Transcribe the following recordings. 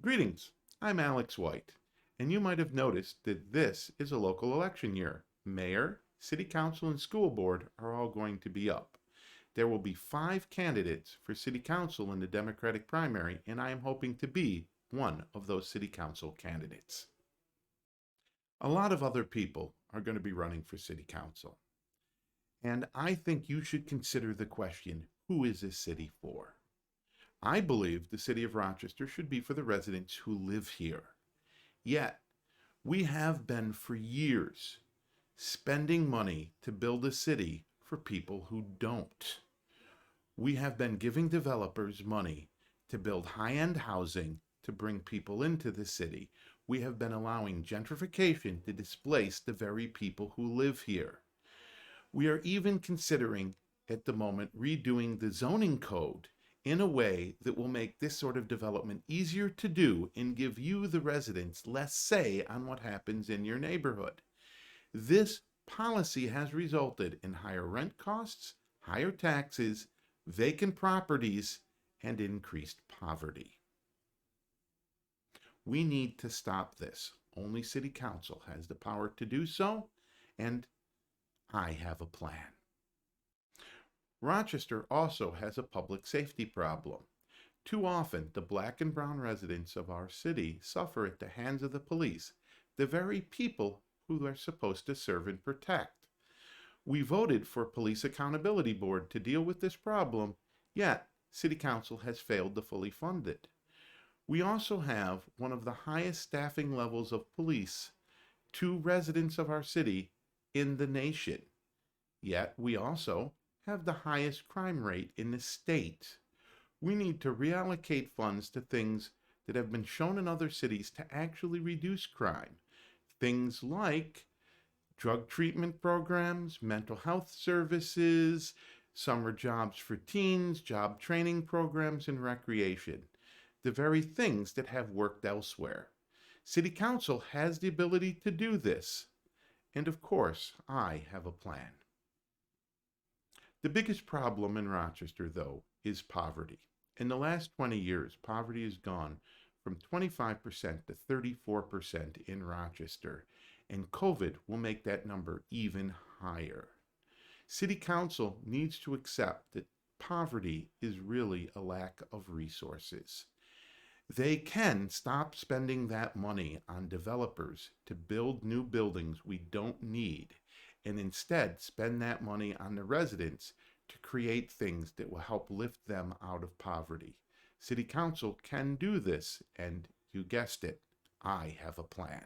Greetings, I'm Alex White, and you might have noticed that this is a local election year. Mayor, City Council, and School Board are all going to be up. There will be 5 candidates for City Council in the Democratic primary, and I am hoping to be one of those City Council candidates. A lot of other people are going to be running for City Council, and I think you should consider the question, who is this city for? I believe the city of Rochester should be for the residents who live here. Yet, we have been for years spending money to build a city for people who don't. We have been giving developers money to build high-end housing to bring people into the city. We have been allowing gentrification to displace the very people who live here. We are even considering at the moment redoing the zoning code in a way that will make this sort of development easier to do and give you, the residents, less say on what happens in your neighborhood. This policy has resulted in higher rent costs, higher taxes, vacant properties, and increased poverty. We need to stop this. Only City Council has the power to do so, and I have a plan. Rochester also has a public safety problem. Too often, the black and brown residents of our city suffer at the hands of the police, the very people who are supposed to serve and protect. We voted for a police accountability board to deal with this problem, yet City Council has failed to fully fund it. We also have one of the highest staffing levels of police to residents of our city in the nation. Yet we also have the highest crime rate in the state. We need to reallocate funds to things that have been shown in other cities to actually reduce crime. Things like drug treatment programs, mental health services, summer jobs for teens, job training programs, and recreation. The very things that have worked elsewhere. City Council has the ability to do this. And of course, I have a plan. The biggest problem in Rochester, though, is poverty. In the last 20 years, poverty has gone from 25% to 34% in Rochester, and COVID will make that number even higher. City Council needs to accept that poverty is really a lack of resources. They can stop spending that money on developers to build new buildings we don't need, and instead spend that money on the residents to create things that will help lift them out of poverty. City Council can do this, and you guessed it, I have a plan.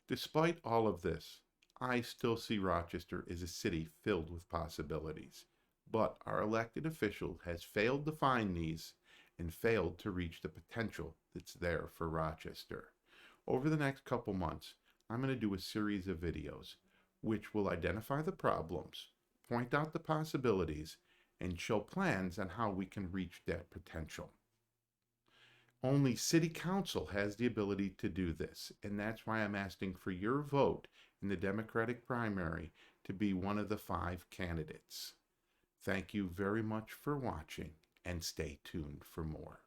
Despite all of this, I still see Rochester as a city filled with possibilities. But our elected official has failed to find these and failed to reach the potential that's there for Rochester. Over the next couple months, I'm going to do a series of videos which will identify the problems, point out the possibilities, and show plans on how we can reach that potential. Only City Council has the ability to do this, and that's why I'm asking for your vote in the Democratic primary to be one of the 5 candidates. Thank you very much for watching, and stay tuned for more.